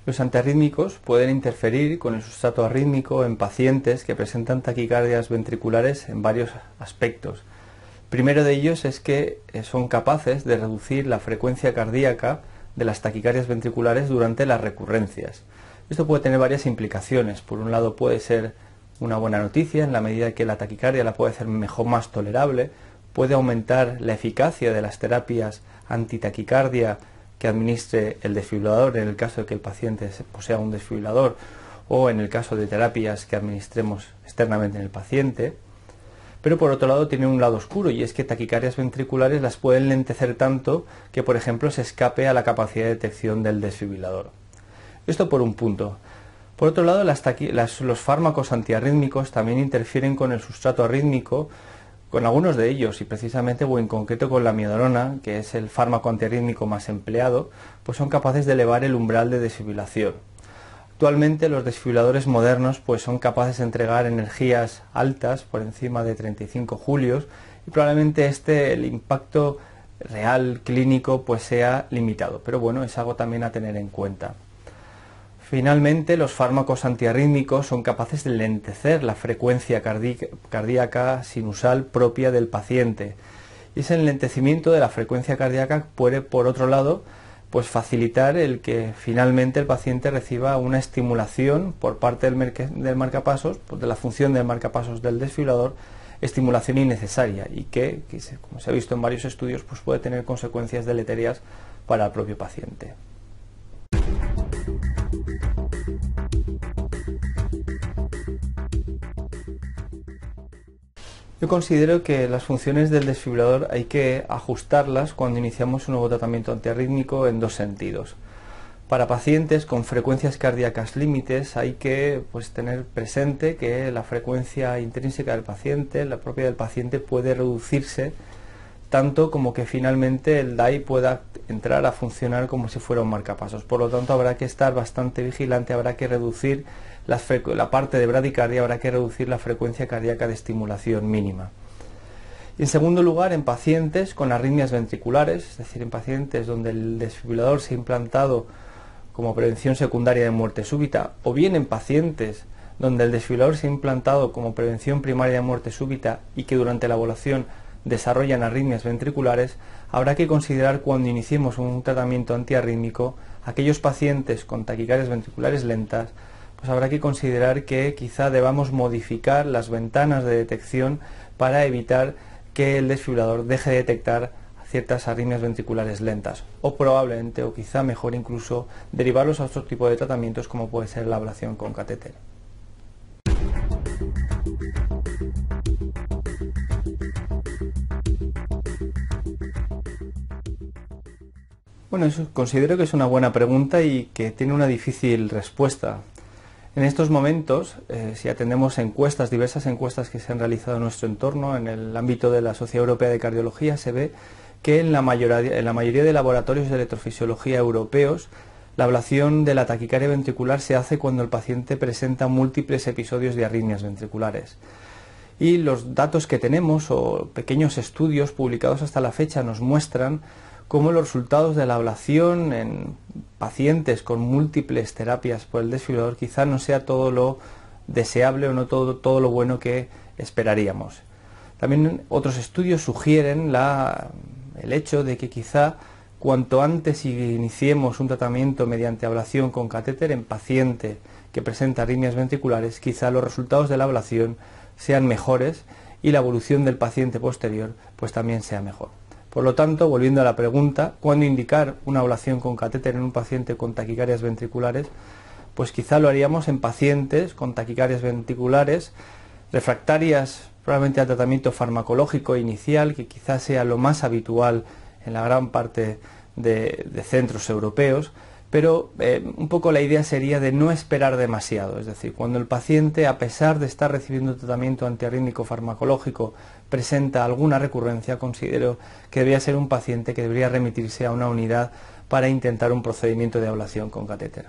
Los antiarrítmicos pueden interferir con el sustrato arrítmico en pacientes que presentan taquicardias ventriculares en varios aspectos. Primero de ellos es que son capaces de reducir la frecuencia cardíaca de las taquicardias ventriculares durante las recurrencias. Esto puede tener varias implicaciones. Por un lado puede ser una buena noticia en la medida que la taquicardia la puede hacer mejor, más tolerable, puede aumentar la eficacia de las terapias antitaquicardia que administre el desfibrilador en el caso de que el paciente posea un desfibrilador o en el caso de terapias que administremos externamente en el paciente. Pero por otro lado tiene un lado oscuro, y es que taquicardias ventriculares las pueden lentecer tanto que, por ejemplo, se escape a la capacidad de detección del desfibrilador. Esto por un punto. Por otro lado, los fármacos antiarrítmicos también interfieren con el sustrato arrítmico, con algunos de ellos, y precisamente o en concreto con la amiodarona, que es el fármaco antiarrítmico más empleado, pues son capaces de elevar el umbral de desfibrilación. Actualmente los desfibriladores modernos pues son capaces de entregar energías altas por encima de 35 julios, y probablemente el impacto real clínico pues sea limitado, pero bueno, es algo también a tener en cuenta. Finalmente, los fármacos antiarrítmicos son capaces de lentecer la frecuencia cardíaca sinusal propia del paciente. Y ese enlentecimiento de la frecuencia cardíaca puede, por otro lado, pues facilitar el que finalmente el paciente reciba una estimulación por parte del marcapasos, pues de la función del marcapasos del desfibrilador, estimulación innecesaria y que, como se ha visto en varios estudios, pues puede tener consecuencias deleterias para el propio paciente. Yo considero que las funciones del desfibrilador hay que ajustarlas cuando iniciamos un nuevo tratamiento antiarrítmico en dos sentidos. Para pacientes con frecuencias cardíacas límites hay que tener presente que la frecuencia intrínseca del paciente, la propia del paciente, puede reducirse tanto como que finalmente el DAI pueda entrar a funcionar como si fuera un marcapasos. Por lo tanto, habrá que estar bastante vigilante, habrá que reducir la parte de bradicardia, habrá que reducir la frecuencia cardíaca de estimulación mínima. Y en segundo lugar, en pacientes con arritmias ventriculares, es decir, en pacientes donde el desfibrilador se ha implantado como prevención secundaria de muerte súbita, o bien en pacientes donde el desfibrilador se ha implantado como prevención primaria de muerte súbita y que durante la evaluación desarrollan arritmias ventriculares, habrá que considerar cuando iniciemos un tratamiento antiarrítmico aquellos pacientes con taquicardias ventriculares lentas, pues habrá que considerar que quizá debamos modificar las ventanas de detección para evitar que el desfibrilador deje de detectar ciertas arritmias ventriculares lentas, o probablemente, o quizá mejor incluso, derivarlos a otro tipo de tratamientos como puede ser la ablación con catéter. Bueno, considero que es una buena pregunta y que tiene una difícil respuesta. En estos momentos, si atendemos encuestas, diversas encuestas que se han realizado en nuestro entorno, en el ámbito de la Sociedad Europea de Cardiología, se ve que en la mayoría de laboratorios de electrofisiología europeos, la ablación de la taquicardia ventricular se hace cuando el paciente presenta múltiples episodios de arritmias ventriculares. Y los datos que tenemos, o pequeños estudios publicados hasta la fecha, nos muestran cómo los resultados de la ablación en pacientes con múltiples terapias por el desfibrilador quizá no sea todo lo deseable o no todo lo bueno que esperaríamos. También otros estudios sugieren el hecho de que quizá cuanto antes iniciemos un tratamiento mediante ablación con catéter en paciente que presenta arritmias ventriculares, quizá los resultados de la ablación sean mejores y la evolución del paciente posterior pues también sea mejor. Por lo tanto, volviendo a la pregunta, ¿cuándo indicar una ablación con catéter en un paciente con taquicardias ventriculares? Pues quizá lo haríamos en pacientes con taquicardias ventriculares refractarias probablemente al tratamiento farmacológico inicial, que quizás sea lo más habitual en la gran parte de centros europeos, pero un poco la idea sería de no esperar demasiado, es decir, cuando el paciente, a pesar de estar recibiendo tratamiento antiarrítmico farmacológico, presenta alguna recurrencia, considero que debería ser un paciente que debería remitirse a una unidad para intentar un procedimiento de ablación con catéter.